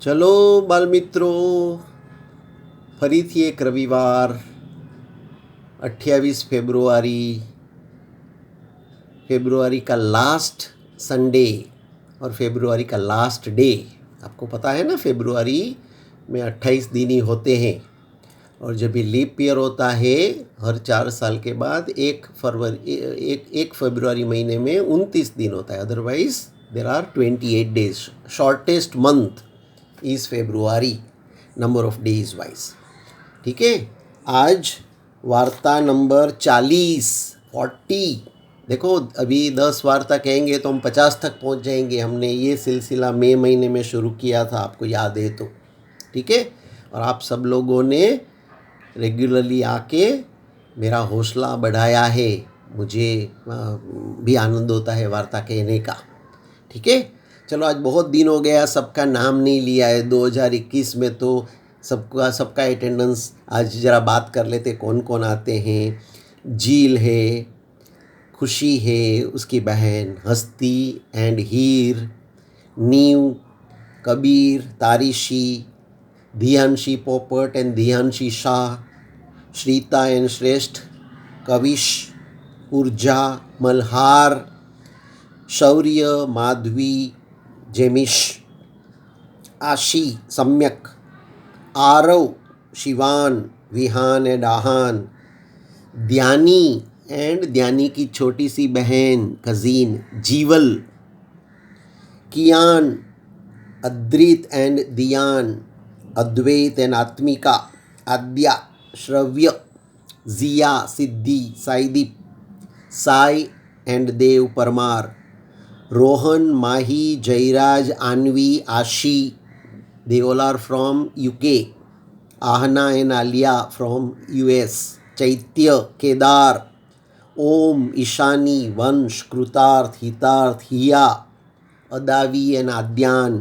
ચલો બાલમિત્રો, ફરીથી એક રવિવાર 28 फेब्रुआरी का लास्ट संडे और फेब्रुआरी का लास्ट डे। आपको पता है ना, फेब्रुआरी में 28 दिन ही होते हैं और जब भी लीप ईयर होता है हर 4 साल के बाद एक फरवरी महीने में 29 दिन होता है। Otherwise there are 28 days. Shortest month is February number of days wise. ठीक है, आज वार्ता नंबर 40। देखो, अभी 10 वार्ता कहेंगे तो हम 50 तक पहुंच जाएंगे। हमने ये सिलसिला मई महीने में शुरू किया था, आपको याद है तो। ठीक है, और आप सब लोगों ने रेगुलरली आके मेरा हौसला बढ़ाया है। मुझे भी आनंद होता है वार्ता कहने का। ठीक है, चलो आज बहुत दिन हो गया, सबका नाम नहीं लिया है 2021 में, तो सबका अटेंडेंस आज ज़रा बात कर लेते कौन कौन आते हैं। झील है, खुशी है, उसकी बहन हस्ती एंड हीर, नीव, Kabir, Tarishi, Dhiyanshi Popat and Dhiyanshi Shah, Shrita and Shreshth, Kavish, Urja, Malhar, Shaurya, Madhavi, Jemish, Aashi, Samyak, Aarav, Shivan, Vihaan and Aahan, Dhyani and Dhyani की छोटी सी बहन cousin Jival, Kiyan, Adrit and Diyan, Advait and Atmika, Aadya, Shravya, Jiya, Siddhi, Saideep, Sai and Dev Parmar, Rohan, Mahi, Jayraj, Aanvi, Aashi, they all are from UK, Aahana and Aaliya from US, Chaitya, Kedar, Om, Ishani, Vansh, Kritarth, Hitarth, here, Adavi and Aadyan,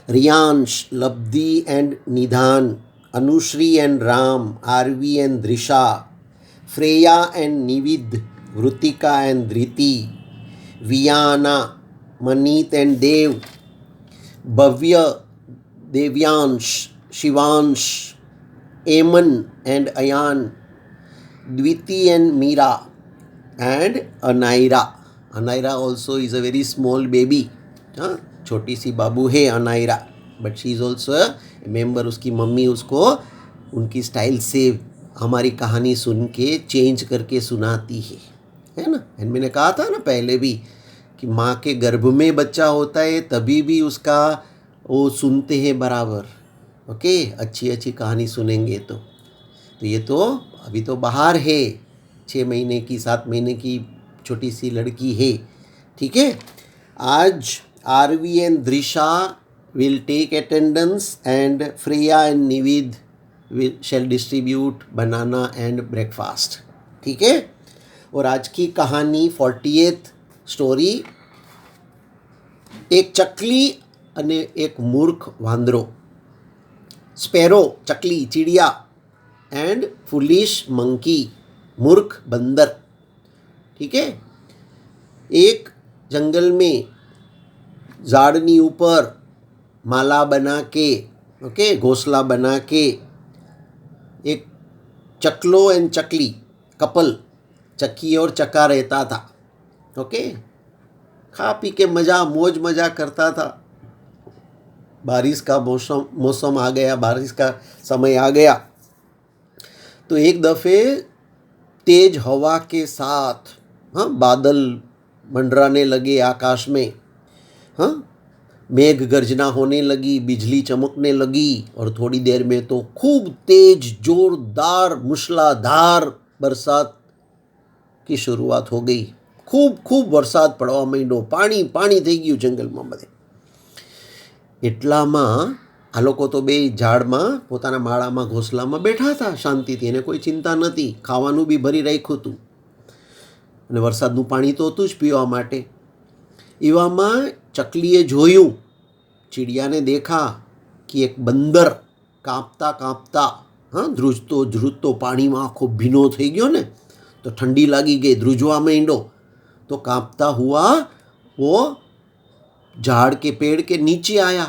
Riyansh, Labdhi and Nidhan, Anushree and Ram, Aarvi and Drisha, Freya and Nivid, Vritika and Dhriti, Viana, Manit and Dev, Bhavya, Devyansh, Shivansh, Eman and Ayaan, Dviti and Meera and Anaira. Anaira also is a very small baby. हाँ, छोटी सी बाबू है Anaira, but she is also a member. उसकी mummy उसको उनकी style से हमारी कहानी सुन के चेंज करके सुनाती है ना। एंड मैंने कहा था ना पहले भी कि माँ के गर्भ में बच्चा होता है तभी भी उसका वो सुनते हैं बराबर। ओके, अच्छी कहानी सुनेंगे तो ये तो अभी तो बाहर है, 6 महीने की 7 महीने की छोटी सी लड़की है। ठीक है, आज Aarvi and Drisha will take attendance and Freya and Nivid shall distribute banana and breakfast। ठीक है, और आज की कहानी 40th स्टोरी, एक चकली અને એક મૂર્ખ વાંદરો। સ્પેરો ચકલી ચીડિયા એન્ડ ફુલિશ મંકી मूर्ख बंदर। ठीक है, एक जंगल में झाड़नी ऊपर माला बना के, ओके, घोंसला बना के एक चकलो एंड चकली कपल, चक्की और चक्का रहता था। ओके, खा पी के मौज मजा करता था। बारिश का मौसम आ गया, बारिश का समय आ गया तो एक दफ़े तेज हवा के साथ बादल मंडराने लगे आकाश में। हाँ, मेघ गर्जना होने लगी, बिजली चमकने लगी और थोड़ी देर में तो खूब तेज जोरदार मूसलाधार बरसात की शुरुआत हो गई। खूब वरसाद પડવા માંડ્યો, પાણી થઈ ગયું જંગલમાં બધે। એટલામાં આ લોકો તો બે ઝાડમાં પોતાના માળામાં ઘોંસલામાં બેઠા હતા શાંતિથી, એને કોઈ ચિંતા નથી, ખાવાનું બી ભરી રાખ્યું હતું અને વરસાદનું પાણી તો હતું જ પીવા માટે। એવામાં ચકલીએ જોયું, ચીડિયાને देखा कि एक बंदर કાંપતા કાંપતા ધ્રુજતો પાણીમાં આખો ભીનો થઈ ગયો ને, તો ઠંડી લાગી ગઈ, ધ્રુજવા માંડ્યો, तो कांपता हुआ वो झाड़ के पेड़ के नीचे आया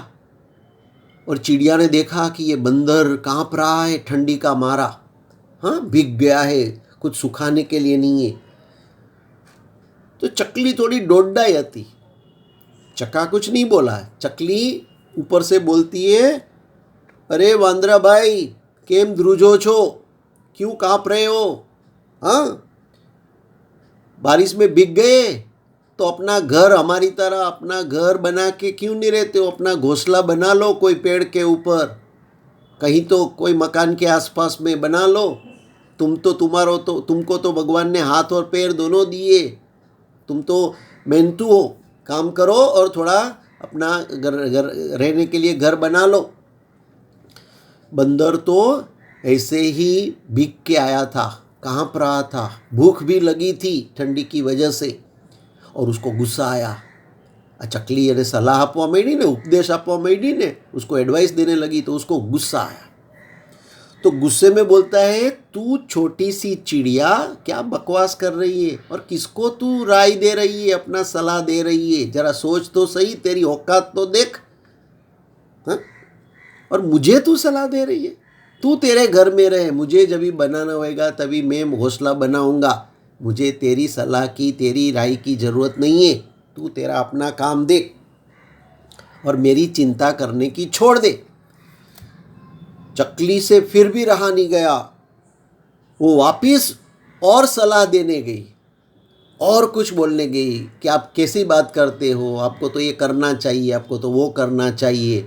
और चिड़िया ने देखा कि ये बंदर काँप रहा है ठंडी का मारा, हाँ भीग गया है, कुछ सुखाने के लिए नहीं है। तो चकली थोड़ी डोडाई હતી। चक्का कुछ नहीं बोला। चकली ऊपर से बोलती है, अरे वांदरा भाई केम ध्रुजो छो, क्यों काँप रहे हो? हाँ, बारिश में भीग गए तो अपना घर हमारी तरह अपना घर बना के क्यों नहीं रहते हो? अपना घोंसला बना लो कोई पेड़ के ऊपर, कहीं तो कोई मकान के आसपास में बना लो। तुमको तो भगवान ने हाथ और पैर दोनों दिए, तुम तो मेहनतू हो, काम करो और थोड़ा अपना घर रहने के लिए घर बना लो। बंदर तो ऐसे ही भीग के आया था, काँप रहा था, भूख भी लगी थी ठंडी की वजह से, और उसको गुस्सा आया। चकली એને સલાહ આપવા માંડી ને, ઉપદેશ આપવા માંડી ને, उसको एडवाइस देने लगी तो उसको गुस्सा आया। तो गुस्से में बोलता है, तू छोटी सी चिड़िया क्या बकवास कर रही है और किसको तू राय दे रही है, अपना सलाह दे रही है? जरा सोच तो सही, तेरी औकात तो देख। हाँ? और मुझे तू सलाह दे रही है? तू तेरे घर में रहे, मुझे जब भी बनाना होएगा तभी मैं घोंसला बनाऊंगा। मुझे तेरी सलाह की, तेरी राय की ज़रूरत नहीं है। तू तेरा अपना काम देख और मेरी चिंता करने की छोड़ दे। चकली से फिर भी रहा नहीं गया, वो वापिस और सलाह देने गई और कुछ बोलने गई कि आप कैसी बात करते हो, आपको तो ये करना चाहिए, आपको तो वो करना चाहिए।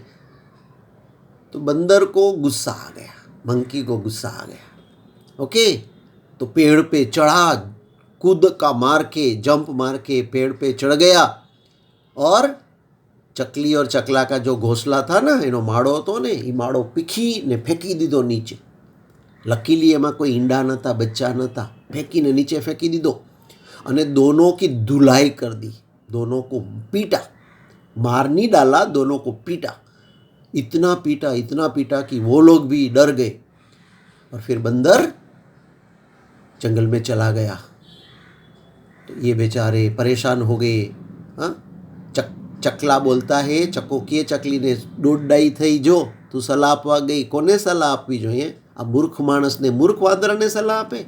तो बंदर को गुस्सा आ गया, मंकी को गुस्सा आ गया। ओके, तो पेड़ पे चढ़ा, कूद का मार के, जंप मार के पेड़ पे चढ़ गया और चकली और चकला का जो घोंसला था ना, એનો માળો હતો ને, એ માળો પીખીને ફેંકી દીધો નીચે। લકીલી એમાં કોઈ ઈંડા નહોતા, બચ્ચા નહોતા, ફેંકીને નીચે ફેંકી દીધો અને दोनों की धुलाई कर दी, दोनों को पीटा, मार नहीं डाला, दोनों को पीटा। इतना पीटा कि वो लोग भी डर गए और फिर बंदर जंगल में चला गया। तो ये बेचारे परेशान हो गए। हाँ, चकला बोलता है, चको के चकली ने દોડાઈ થઈ જો, તું સલાહ આપવા ગઈ, કોને સલાહ આપવી જોઈએ? આ મૂર્ખ માણસને, મૂર્ખ વાંદરાને સલાહ આપે?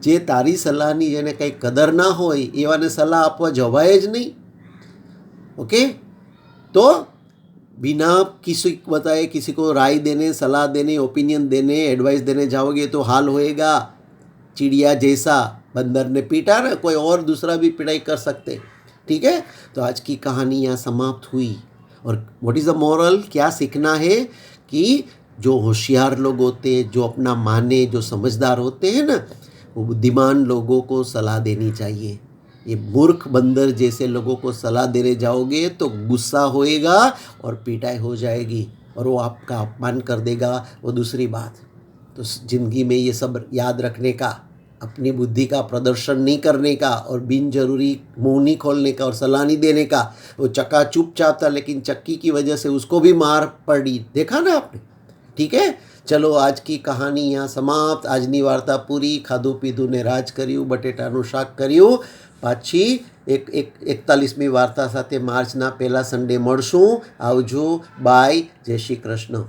જે તારી સલાહની જેને કંઈ કદર ના હોય એવાને સલાહ આપવા જવાય જ નહીં। ओके, तो बिना किसी बताए, किसी को राय देने, सलाह देने, ओपिनियन देने, एडवाइस देने जाओगे तो हाल होएगा चिड़िया जैसा। बंदर ने पीटा ना, कोई और दूसरा भी पिटाई कर सकते। ठीक है, तो आज की कहानी यहाँ समाप्त हुई। और व्हाट इज़ द मॉरल? क्या सीखना है कि जो होशियार लोग होते हैं, जो अपना माने, जो समझदार होते हैं ना, वो बुद्धिमान लोगों को सलाह देनी चाहिए। ये मूर्ख बंदर जैसे लोगों को सलाह देने जाओगे तो गुस्सा होएगा और पिटाई हो जाएगी और वो आपका अपमान कर देगा, वो दूसरी बात। तो ज़िंदगी में ये सब याद रखने का, अपनी बुद्धि का प्रदर्शन नहीं करने का और बिन जरूरी मुँह नहीं खोलने का और सलाह नहीं देने का। वो चक्का चुपचाप था लेकिन चक्की की वजह से उसको भी मार पड़ी, देखा ना आपने। ठीक है, चलो आज की कहानी यहाँ समाप्त। આજની વાર્તા પૂરી। ખાધું પીધું ને રાજ કર્યું, બટેટાનું શાક કર્યું। પાછી 41મી વાર્તા સાથે માર્ચના પહેલા સન્ડે મળશું। આવજો, બાય, જય શ્રી કૃષ્ણ।